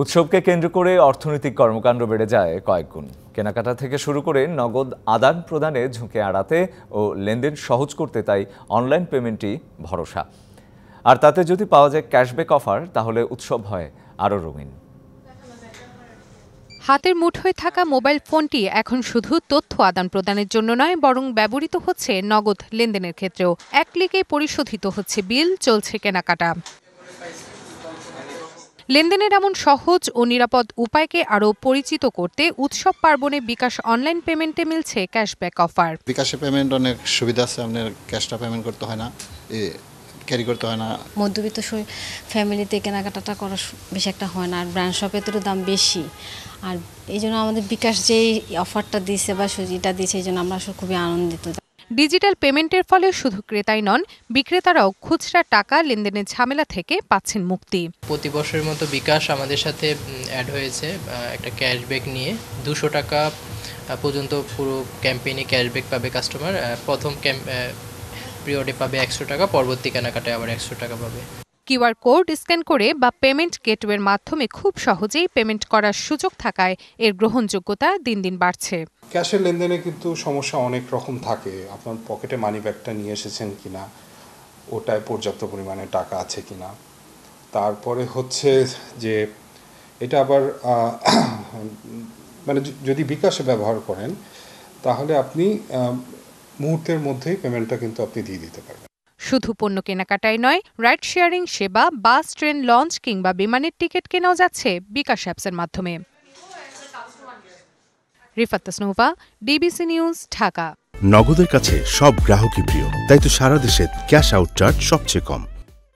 উৎসবকে কেন্দ্র করে অর্থনৈতিক কর্মকাণ্ড বেড়ে যায় কয়েক গুণ। কেনাকাটা থেকে শুরু করে নগদ আদান প্রদানে ঝুঁকি এড়াতে ও লেনদেন সহজ করতে তাই অনলাইন পেমেন্টই ভরসা। আর তাতে যদি পাওয়া যায় ক্যাশব্যাক অফার, তাহলে উৎসব হয় আরও রঙিন। হাতের মুঠোয় থাকা মোবাইল ফোনটি এখন শুধু তথ্য আদান প্রদানের জন্য নয়, বরং ব্যবহৃত হচ্ছে নগদ লেনদেনের ক্ষেত্রেও। এক ক্লিকে পরিশোধিত হচ্ছে বিল, চলছে কেনাকাটা। লেনদেনের এমন সহজ ও নিরাপদ উপায়কে আরও পরিচিত করতে উৎসব পার্বণে বিকাশ অনলাইন পেমেন্টে মিলছে ক্যাশব্যাক অফার। বিকাশে পেমেন্ট অনেক সুবিধা আছে, আপনার ক্যাশটা পেমেন্ট করতে হয় না, ক্যারি করতে হয় না। মধ্যবিত্ত ফ্যামিলিতে কেনাকাটাটা করা বেশি একটা হয় না, আর ব্র্যান্ড শপে তো দাম বেশি। আর এই জন্য আমাদের বিকাশ যেই অফারটা দিয়েছে বা সুবিধাটা দিয়েছে, এই জন্য আমরা আসলে খুবই আনন্দিত। ডিজিটাল পেমেন্টের ফলে শুধু ক্রেতাই নন, বিক্রেতারাও খুচরা টাকা লেনদেনের ঝামেলা থেকে পাচ্ছেন মুক্তি। প্রতি বছরের মতো বিকাশ আমাদের সাথে অ্যাড হয়েছে একটা ক্যাশব্যাক নিয়ে। 200 টাকা পর্যন্ত পুরো ক্যাম্পেইনে ক্যাশব্যাক পাবে কাস্টমার। প্রথম পিরিয়ডে পাবে 100 টাকা, পরবর্তী কেনাকাটায় আবার 100 টাকা পাবে। কিউআর কোড স্ক্যান করে বা পেমেন্ট গেটওয়ের মাধ্যমে খুব সহজেই পেমেন্ট করার সুযোগ থাকায় এর গ্রহণযোগ্যতা দিন দিন বাড়ছে। ক্যাশের লেনদেনে কিন্তু সমস্যা অনেক রকম থাকে। আপনার পকেটে মানি ব্যাগটা নিয়ে এসেছেন কিনা, ওটায় পর্যাপ্ত পরিমাণে টাকা আছে কিনা, তারপরে হচ্ছে যে এটা আবার মানে যদি বিকাশে ব্যবহার করেন তাহলে আপনি মুহূর্তের মধ্যেই পেমেন্টটা কিন্তু আপনি দিয়ে দিতে পারবেন। শুধু পণ্য কেনাকাটাই নয়, রাইড শেয়ারিং সেবা, বাস, ট্রেন, লঞ্চ কিংবা বিমানের টিকিট কেনাও যাচ্ছে বিকাশ অ্যাপসের মাধ্যমে। Rifat Tasnuva, DBC News, Dhaka. নগদের কাছে সব গ্রাহকই প্রিয়, তাই তো সারা দেশে ক্যাশ আউট চার্জ সবচেয়ে কম।